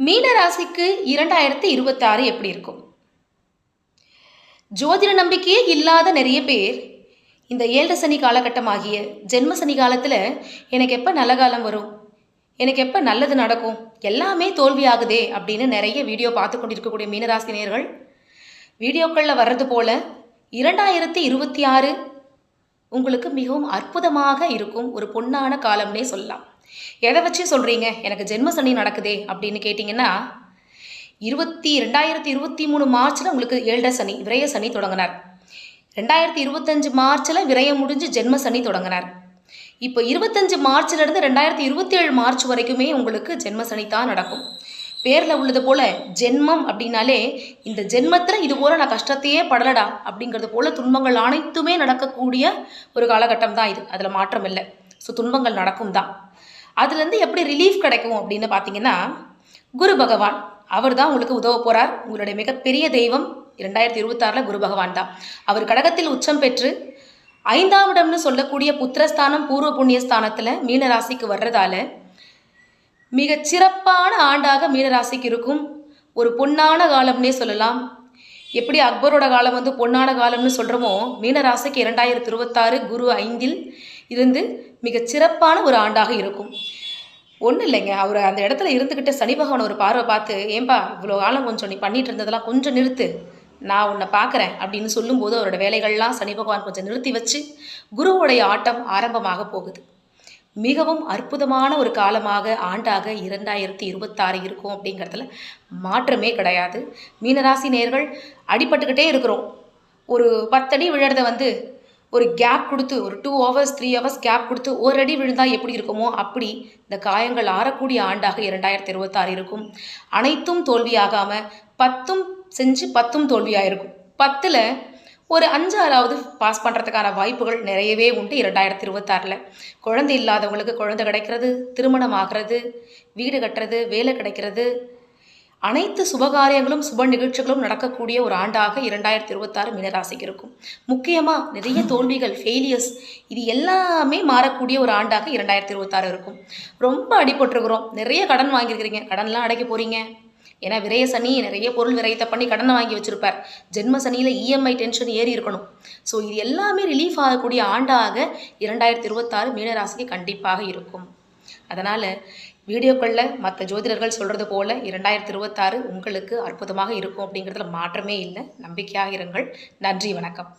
மீன ராசிக்கு 2026 எப்படி இருக்கும்? ஜோதிட நம்பிக்கையே இல்லாத நிறைய பேர் இந்த 7 சனி காலகட்டமாகிய ஜென்ம சனி காலத்தில் எனக்கு எப்போ நல்ல காலம் வரும், எனக்கு எப்போ நல்லது நடக்கும், எல்லாமே தோல்வியாகுதே அப்படின்னு நிறைய வீடியோ பார்த்து கொண்டிருக்கக்கூடிய மீனராசினியர்கள் வீடியோக்களில் வர்றது போல 2026 உங்களுக்கு மிகவும் அற்புதமாக இருக்கும் ஒரு பொன்னான காலம்னே சொல்லலாம். எதை வச்சு சொல்கிறீங்க எனக்கு ஜென்ம சனி நடக்குதே அப்படின்னு கேட்டிங்கன்னா, 2023 மார்ச்சில் உங்களுக்கு 7 சனி விரய சனி தொடங்கினார். 2025 மார்ச்சில் விரயம் முடிஞ்சு ஜென்ம சனி தொடங்கினார். இப்போ 25 மார்ச்சிலிருந்து 2027 மார்ச் வரைக்குமே உங்களுக்கு ஜென்ம சனி தான் நடக்கும். பேரில் உள்ளது போல் ஜென்மம் அப்படின்னாலே இந்த ஜென்மத்தில் இது போல் நான் கஷ்டத்தையே படலடா அப்படிங்கிறது போல் துன்பங்கள் அனைத்துமே நடக்கக்கூடிய ஒரு காலகட்டம் தான் இது. அதில் மாற்றம் இல்லை. ஸோ துன்பங்கள் நடக்கும் தான். அதுலேருந்து எப்படி ரிலீஃப் கிடைக்கும் அப்படின்னு பார்த்தீங்கன்னா, குரு பகவான் அவர் தான் உங்களுக்கு உதவ போகிறார். உங்களுடைய மிகப்பெரிய தெய்வம் 2026 குரு பகவான் தான். அவர் கடகத்தில் உச்சம் பெற்று 5ஆம் இடம்னு சொல்லக்கூடிய புத்திரஸ்தானம் பூர்வ புண்ணியஸ்தானத்தில் மீனராசிக்கு வர்றதால மிகச் சிறப்பான ஆண்டாக மீனராசிக்கு இருக்கும். ஒரு பொன்னான காலம்னே சொல்லலாம். எப்படி அக்பரோட காலம் வந்து பொன்னான காலம்னு சொல்கிறோமோ, மீனராசிக்கு 2026 குரு 5இல் இருந்து மிகச் சிறப்பான ஒரு ஆண்டாக இருக்கும். ஒன்றும் இல்லைங்க, அவர் அந்த இடத்துல இருந்துக்கிட்ட சனி பகவான் ஒரு பார்வை பார்த்து, ஏன்பா இவ்வளோ காலம் கொஞ்சம் நீ பண்ணிட்டு இருந்ததெல்லாம் கொஞ்சம் நிறுத்து, நான் உன்னை பார்க்குறேன் அப்படின்னு சொல்லும்போது அவரோட வேலைகள்லாம் சனி பகவான் கொஞ்சம் நிறுத்தி வச்சு குருவுடைய ஆட்டம் ஆரம்பமாக போகுது. மிகவும் அற்புதமான ஒரு காலமாக ஆண்டாக 2026 இருக்கும் அப்படிங்கிறதுல மாற்றமே கிடையாது. மீனராசி நேயர்கள் அடிபட்டுக்கிட்டே இருக்கிறோம். ஒரு 10 அடி விழுறத வந்து ஒரு கேப் கொடுத்து ஒரு 2 hours 3 hours கேப் கொடுத்து ஒரு அடி விழுந்தால் எப்படி இருக்குமோ அப்படி இந்த காயங்கள் ஆறக்கூடிய ஆண்டாக 2026 இருக்கும். அனைத்தும் தோல்வியாகாமல் 10ம் செஞ்சு 10ம் தோல்வியாக இருக்கும். 10ல் ஒரு 5-6வது பாஸ் பண்ணுறதுக்கான வாய்ப்புகள் நிறையவே உண்டு 2026. குழந்தை இல்லாதவங்களுக்கு குழந்தை கிடைக்கிறது, திருமணம் ஆகிறது, வீடு கட்டுறது, வேலை கிடைக்கிறது, அனைத்து சுபகாரியங்களும் சுப நிகழ்ச்சிகளும் நடக்கக்கூடிய ஒரு ஆண்டாக 2026 மீனராசிக்கு இருக்கும். முக்கியமாக நிறைய தோல்விகள் ஃபெயிலியர்ஸ் இது எல்லாமே மாறக்கூடிய ஒரு ஆண்டாக 2026 இருக்கும். ரொம்ப அடிபட்டுருக்குறோம், நிறைய கடன் வாங்கியிருக்கிறீங்க, கடன்லாம் அடைக்க போகிறீங்க. ஏன்னா விரய சனி நிறைய பொருள் விரயத்தை பண்ணி கடனை வாங்கி வச்சுருப்பார். ஜென்ம சனியில் இஎம்ஐ டென்ஷன் ஏறி இருக்கணும். ஸோ இது எல்லாமே ரிலீஃப் ஆகக்கூடிய ஆண்டாக 2026 மீனராசிக்கு கண்டிப்பாக இருக்கும். அதனால் வீடியோக்களில் மற்ற ஜோதிடர்கள் சொல்கிறது போல் 2026 உங்களுக்கு அற்புதமாக இருக்கும் அப்படிங்கிறதுல மாற்றமே இல்லை. நம்பிக்கையாக இருங்கள். நன்றி, வணக்கம்.